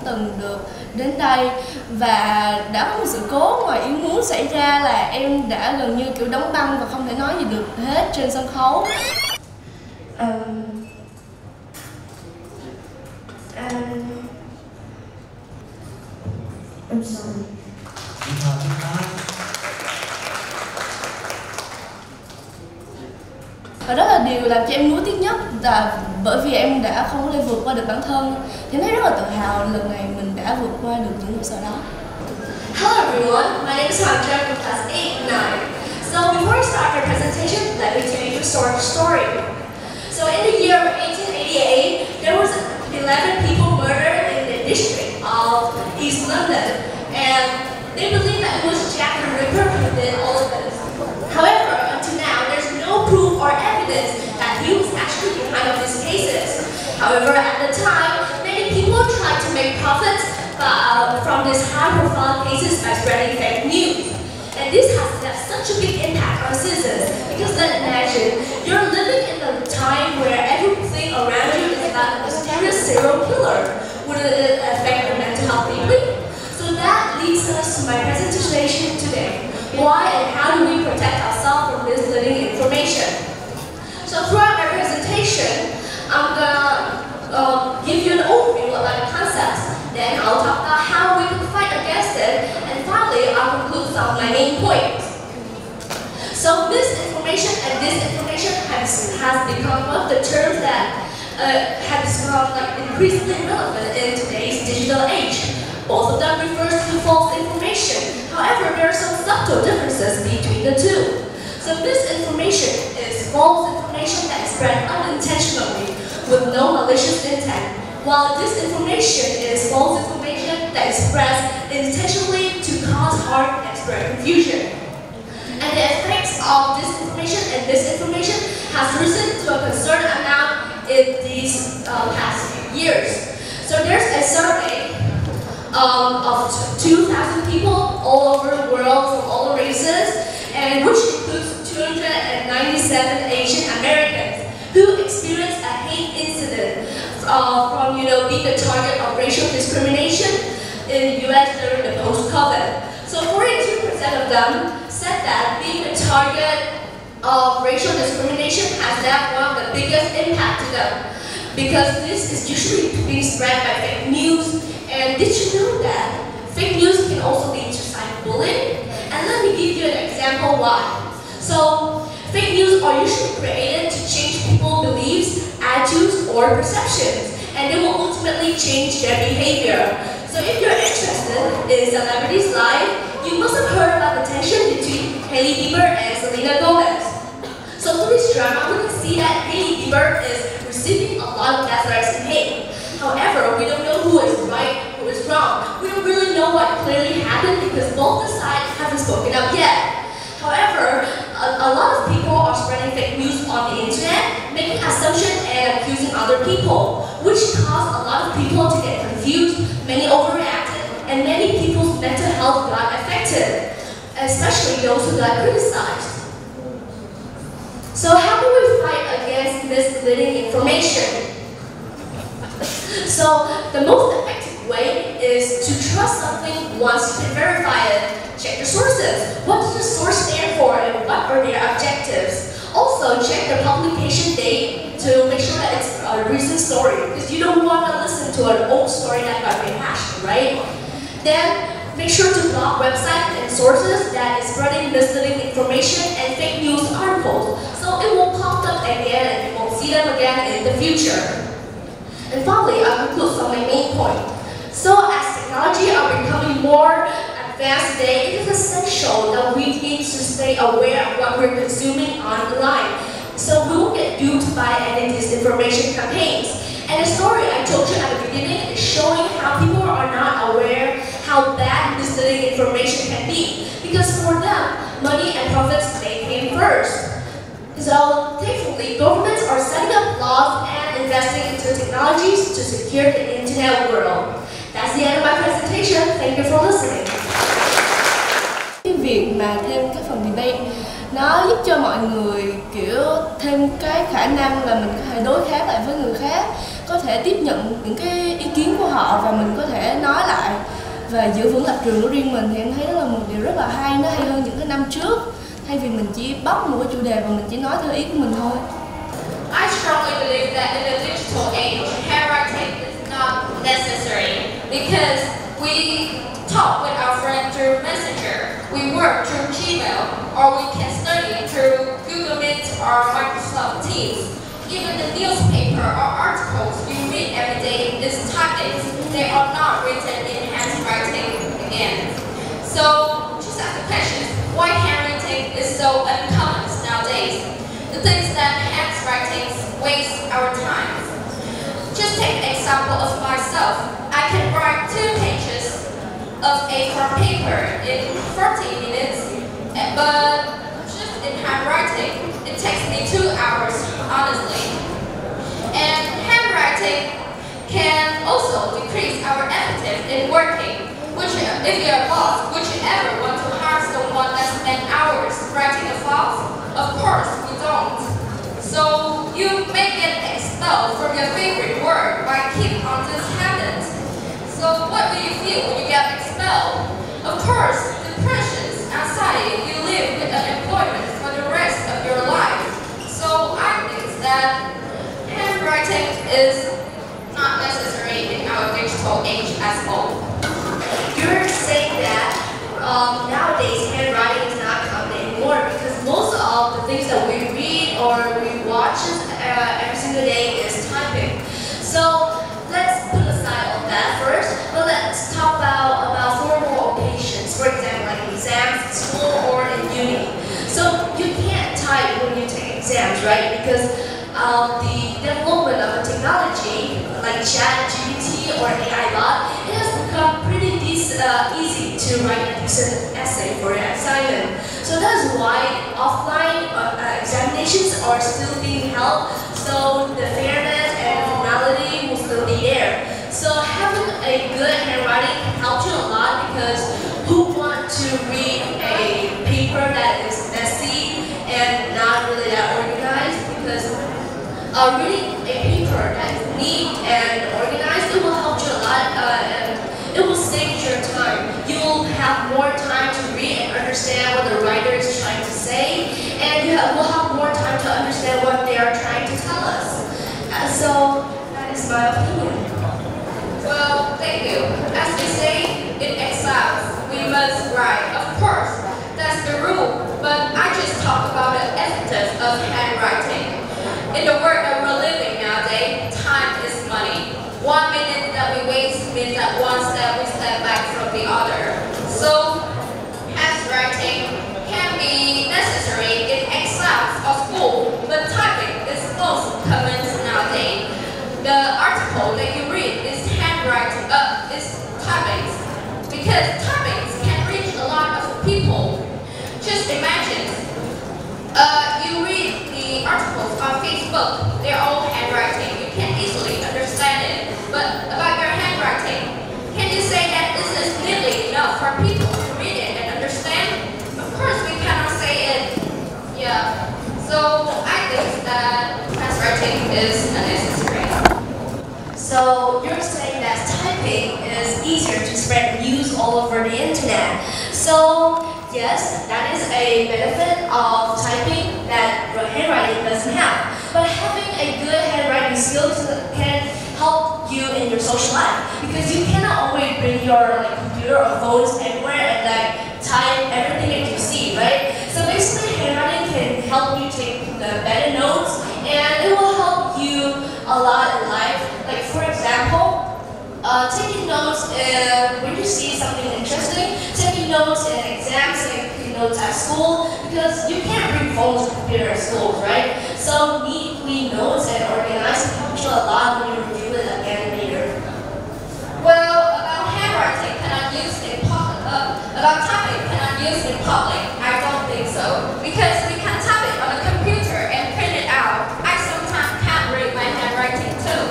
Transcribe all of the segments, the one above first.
từng được đến đây, và đã có một sự cố ngoài ý muốn xảy ra là em đã gần như kiểu đóng băng và không thể nói gì được hết trên sân khấu. I'm sorry. Và đó là điều làm cho em nuối tiếc nhất, là bởi vì em đã không có thể vượt qua được bản thân. Thì em thấy rất là tự hào lần này mình đã vượt qua được những nỗi sợ đó. Hello everyone, my name is Nguyễn Hoàng Trân from class 8 and 9. So before I start my presentation, let me tell you a short story. So in the year of 1888, there was 11 people murdered in the district of East London, and they believe that it was Jack the Ripper who did all of this. However, until now, there's no proof or evidence that he was actually behind of these cases. However, at the time, many people tried to make profits from these high-profile cases by spreading fake news. And this has left such a big impact on citizens, because let's imagine you're living in a time where everything around you is about a mysterious serial killer. Wouldn't it affect your mental health deeply? So that leads us to my presentation today. Why and how do we protect ourselves from misleading information? So throughout my presentation, I'm gonna give you an overview about the concepts. Then I'll talk about how we can fight against it, and finally I'll conclude some of my main points. So misinformation and disinformation has become one of the terms that has become increasingly relevant in today's digital age. Both of them refers to false information. However, there are some subtle differences between the two. So misinformation is false information that is spread unintentionally with no malicious intent, while disinformation is false information that is spread intentionally to cause harm and spread confusion. And the effects of disinformation and misinformation has risen to a concerted amount in these past few years. So there's a survey of 2,000 people all over the world from all races, and which includes 297 Asian Americans who experienced a hate incident from being the target of racial discrimination in the US during the post-COVID. So 42% of them said that being the target of racial discrimination has left one of the biggest impact to them, because this is usually being spread by fake news. And did you know that fake news can also lead to cyberbullying? And let me give you an example why. So, fake news are usually created to change people's beliefs, attitudes, or perceptions, and they will ultimately change their behavior. So if you're interested in celebrities' life, you must have heard about the tension between Hailey Bieber and Selena Gomez. So through this drama, we can see that Hailey Bieber is receiving a lot of death threats and hate. However, we don't know who is right, who is wrong. We don't really know what clearly happened because both the sides haven't spoken up yet. However, a lot of people are spreading fake news on the internet, making assumptions and accusing other people, which caused a lot of people to get confused, many overreacted, and many people's mental health got affected, especially those who got criticized. So how do we fight against misleading information? So the most effective way is to trust something once you can verify it. Check the sources. What does the source stand for and what are their objectives? Also check the publication date to make sure that it's a recent story, because you don't want to listen to an old story that got rehashed, right? Then make sure to block websites and sources that is spreading misleading information and fake news articles, so it will pop up again and you won't see them again in the future. And finally, I'll conclude on my main point. So as technology are becoming more advanced today, it is essential that we need to stay aware of what we're consuming online, so we won't get duped by any disinformation campaigns. And the story I told you at the beginning is showing how people are not aware how bad misleading information can be, because for them, money and profits they came first. So thankfully, governments are setting up laws and investing into technologies to secure the internet world. That's the end of my presentation. Thank you for listening. Cái việc mà thêm cái phần debate nó giúp cho mọi người kiểu thêm cái khả năng là mình có thể đối kháng lại với người khác, có thể tiếp nhận những cái ý kiến của họ và mình có thể nói lại và giữ vững lập trường của riêng mình, thì em thấy đó là một điều rất là hay, nó hay hơn những cái năm trước, thay vì mình chỉ bóc một cái chủ đề và mình chỉ nói theo ý của mình thôi. I strongly believe that in the digital age, handwriting is not necessary because we talk with our friends through Messenger, we work through Gmail, or we can study through Google Meet or Microsoft Teams. Even the newspaper or articles you read every day is typed. They are not written in handwriting again. So, just ask the question, why handwriting is so uncommon nowadays? The things that handwriting waste our time. Just take an example of myself. I can write 2 pages of A4 paper in 40 minutes, but just in handwriting, it takes me 2 hours, honestly. And handwriting can also decrease our effort in working. If you're a boss, would you ever want to hire someone that spent hours writing a file? Of course, we don't. So you may get expelled from your favorite work by keeping on this habit. So what do you feel when you get expelled? Of course, depression, anxiety, you live with unemployment for the rest of your life. So I think that handwriting is not necessary in our digital age as whole. You're saying that nowadays handwriting is not common anymore because most of the things that we read or we watch every single day is typing. So let's put aside all that first, but let's talk about formal occasions. For example, like exams in school or in uni. So you can't type when you take exams, right? Because the development of a technology like ChatGPT or AI bot, it has become pretty easy to write a decent essay for your assignment. So that's why offline examinations are still being held. So the fairness and formality will still be there. So having a good handwriting can help you a lot because who want to read a paper that is messy and not really that organized? Because reading a paper that is neat and organized, it will help you a lot and it will save your time. You will have more time to read and understand what the writer is trying to say, and you will have more time to understand what they are trying to tell us. So that is my opinion. Well, thank you. As we say in exams, we must write. Of course, that's the rule. But I just talked about the essence of handwriting. In the world that we're living nowadays, time is money. 1 minute that we waste means that one step we step back from the other. So, handwriting can be necessary in exams or school, but typing is most common nowadays. The article that you read is handwriting, is typing, because typing can reach a lot of people. Just imagine, you read the articles on Facebook, they're all handwriting. You can easily understand it. But about your handwriting, can you say that this is nearly enough for people to read it and understand? Of course, we cannot say it. Yeah. So I think that handwriting is unnecessary. So you're saying that typing is easier to spread news all over the internet. So yes, that is a benefit of typing that handwriting doesn't have. But having a good handwriting skills can help you in your social life because you cannot always bring your computer or phones everywhere and type everything that you see, right? So basically, handwriting can help you take the better notes, and it will help you a lot in life. Like for example, taking notes when you see something interesting, taking notes in exams, taking notes at school, because you can't bring phones and computer at school, right? So neatly notes and organized can help you a lot when you review it again later. Well, about handwriting cannot use in public, about typing cannot use in public, I don't think so, because we can type it on a computer and print it out. I sometimes can't read my handwriting too.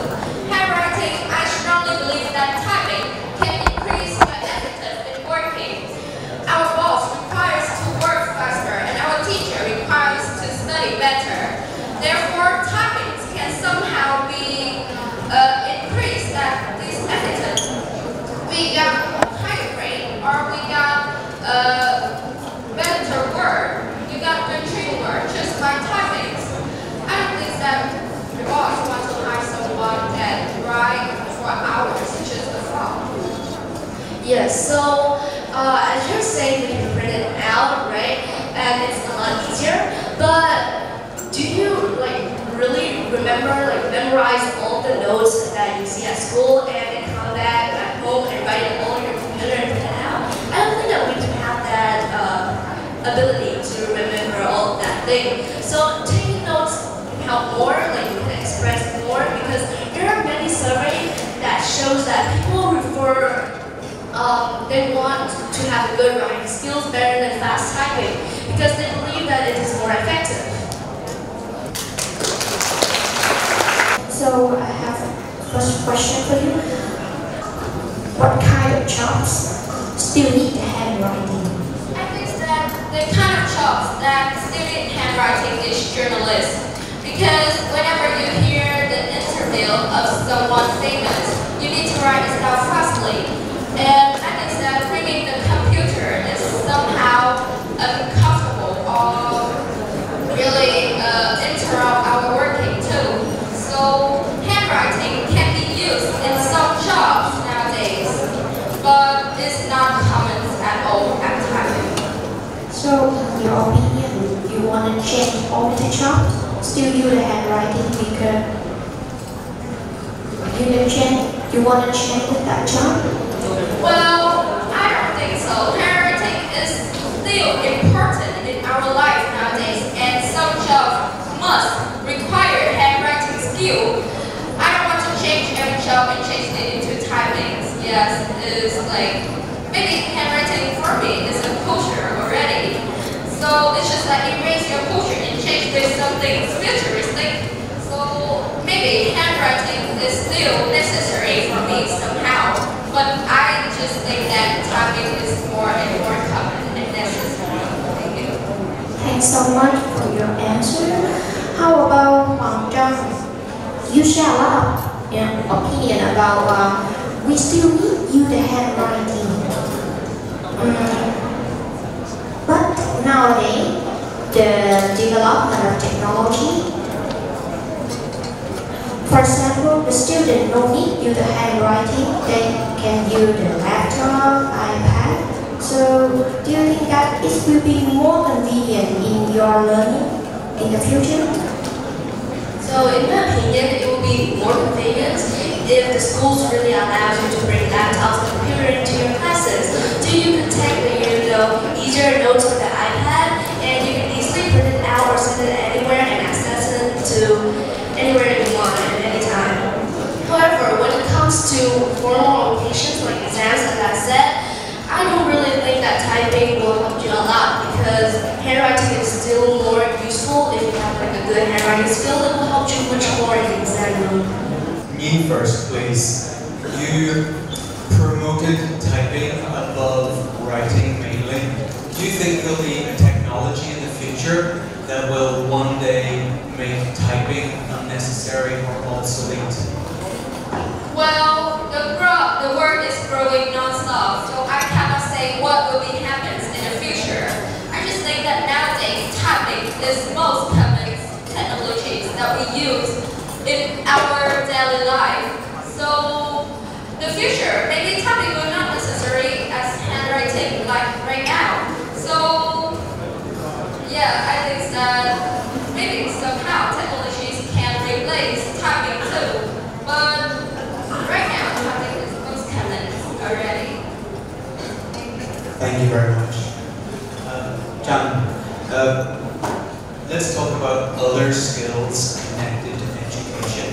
Handwriting, I strongly believe that typing can increase your effort in working. Our boss requires to work faster and our teacher requires to study better. Therefore, typing can somehow be we got kind of brain, or we got a better word, you got a true word just by typing. I don't think that the boss wants to hire someone that write for hours just a phone. Yes, so as you're saying, we can print it out, right? And it's a lot easier. But do you really memorize all the notes that you see at school and then come back at home and write it all on your computer and print it out? I don't think that we can have that ability to remember all of that thing. So taking notes can help more, you can express more, because there are many surveys that shows that people refer they want to have good writing skills better than fast typing because they believe that it is more effective. So I have a first question for you. What kind of jobs still need handwriting? I think that the kind of jobs that still need handwriting is journalists. Because whenever you hear the interview of someone famous, you need to write it down fastly. And I think that bringing the computer is somehow uncomfortable or really interrupt our working too. So handwriting can be used in some jobs nowadays, but it's not common at all at typing. So in your opinion, you want to change all the jobs? Still use the handwriting because you want to change that job? Well, I don't think so. Handwriting is still important in our life nowadays, and some jobs must require handwriting skill. I don't want to change every job and change it into typing. Yes, it's maybe handwriting for me is a culture already. So it's just erase your culture and change this something futuristic. So maybe handwriting is still necessary for me somehow. But I just think that typing is more and more common and necessary. Thank you. Thanks so much for your answer. How about Hoàng Trân? You share a lot of opinion about we still need you the handwriting. But nowadays, the development of technology, for example, the student don't need you the handwriting, they can use the laptop, iPad. So do you think that it will be more convenient in your learning in the future? So in my opinion, it will be more convenient if the schools really allow you to bring laptops and computer into your classes. So you can take easier notes on the iPad and you can easily print it out or send it anywhere and access it to anywhere you want at any time. However, when it comes to formal occasions like exams, as I said, I don't really think that typing will help you a lot because handwriting is still more useful if you have a good handwriting skill. It will help you much more in the exam room. Me first, please. You promoted typing above writing mainly. Do you think there'll be a technology in the future that will one day make typing unnecessary or obsolete? Well, the world is growing non-stop, so I cannot say what will be happens in the future. I just think that nowadays typing is most common technologies that we use in our daily life. So the future, maybe typing will not necessary as handwriting like right now. So yeah, I think that maybe somehow technologies can replace typing too. But right now, typing is most common already. Thank you very much. John, let's talk about other skills connected to education.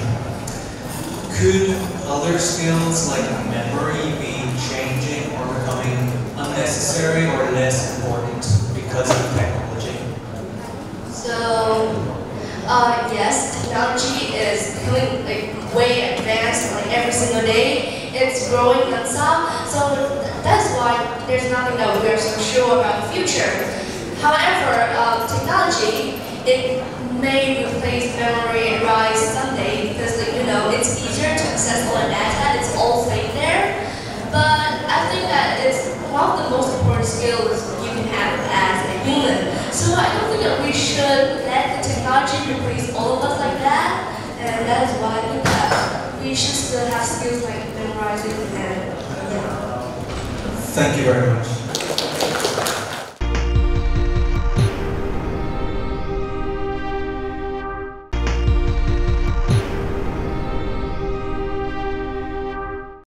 Could other skills like memory be changing or becoming unnecessary or less important because of technology? So, yes, technology is becoming way advanced every single day. It's growing non-stop, so that's why there's nothing that we're so sure about the future. However, technology, it may replace memory and writing someday because it's easier to access all the data, it's all saved there. But So I don't think that we should let the technology replace all of us like that, and that is why I think that we should still have skills like memorizing and Thank you very much.